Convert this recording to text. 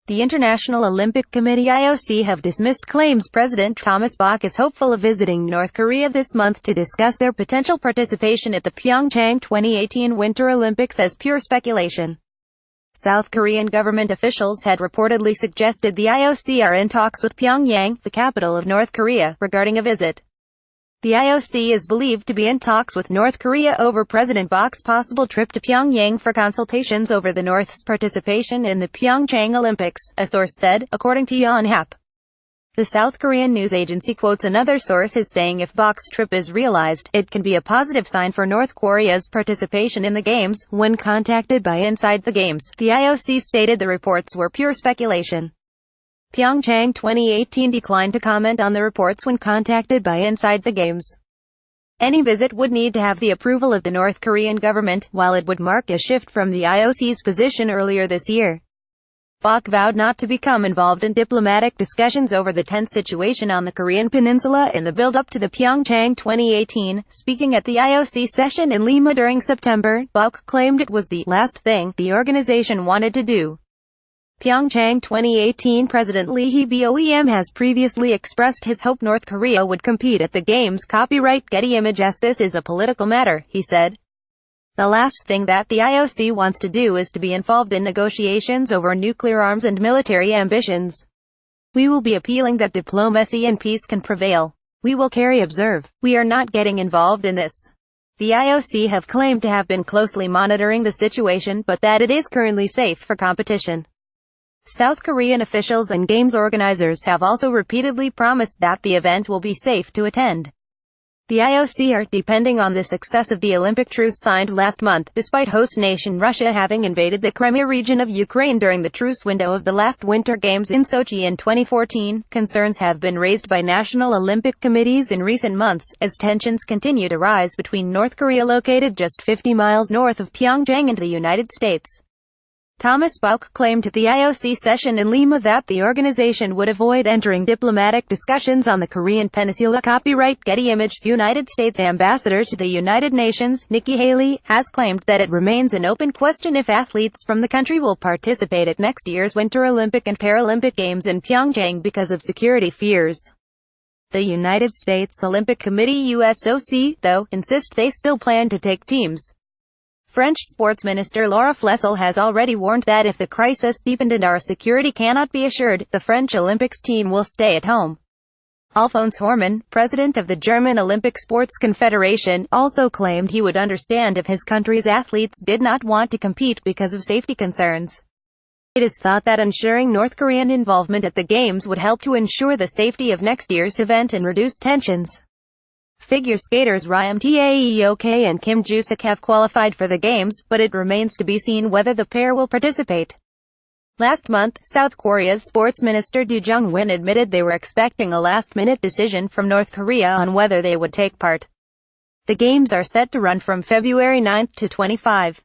The International Olympic Committee IOC have dismissed claims President Thomas Bach is hopeful of visiting North Korea this month to discuss their potential participation at the Pyeongchang 2018 Winter Olympics as pure speculation. South Korean government officials had reportedly suggested the IOC are in talks with Pyongyang, the capital of North Korea, regarding a visit. The IOC is believed to be in talks with North Korea over President Bach's possible trip to Pyongyang for consultations over the North's participation in the Pyeongchang Olympics, a source said, according to Yonhap. The South Korean news agency quotes another source as saying if Bach's trip is realized, it can be a positive sign for North Korea's participation in the Games. When contacted by Inside the Games, the IOC stated the reports were pure speculation. Pyeongchang 2018 declined to comment on the reports when contacted by Inside the Games. Any visit would need to have the approval of the North Korean government, while it would mark a shift from the IOC's position earlier this year. Bach vowed not to become involved in diplomatic discussions over the tense situation on the Korean peninsula in the build-up to the Pyeongchang 2018. Speaking at the IOC session in Lima during September, Bach claimed it was the last thing the organization wanted to do. Pyeongchang 2018 President Lee Hee-byung has previously expressed his hope North Korea would compete at the Games. Copyright Getty Images. This is a political matter, he said. The last thing that the IOC wants to do is to be involved in negotiations over nuclear arms and military ambitions. We will be appealing that diplomacy and peace can prevail. We will observe. We are not getting involved in this. The IOC have claimed to have been closely monitoring the situation, but that it is currently safe for competition. South Korean officials and Games organizers have also repeatedly promised that the event will be safe to attend. The IOC are depending on the success of the Olympic truce signed last month, despite host nation Russia having invaded the Crimea region of Ukraine during the truce window of the last Winter Games in Sochi in 2014. Concerns have been raised by national Olympic committees in recent months, as tensions continue to rise between North Korea, located just 50 miles north of Pyeongchang, and the United States. Thomas Bach claimed at the IOC session in Lima that the organization would avoid entering diplomatic discussions on the Korean peninsula. Copyright Getty Images. United States Ambassador to the United Nations, Nikki Haley, has claimed that it remains an open question if athletes from the country will participate at next year's Winter Olympic and Paralympic Games in Pyeongchang because of security fears. The United States Olympic Committee IOC, though, insist they still plan to take teams. French Sports Minister Laura Flessel has already warned that if the crisis deepened and our security cannot be assured, the French Olympics team will stay at home. Alphonse Hormann, president of the German Olympic Sports Confederation, also claimed he would understand if his country's athletes did not want to compete because of safety concerns. It is thought that ensuring North Korean involvement at the Games would help to ensure the safety of next year's event and reduce tensions. Figure skaters Ryan Taeok and Kim Joo-suk have qualified for the Games, but it remains to be seen whether the pair will participate. Last month, South Korea's sports minister Do Jung-win admitted they were expecting a last-minute decision from North Korea on whether they would take part. The Games are set to run from February 9 to 25.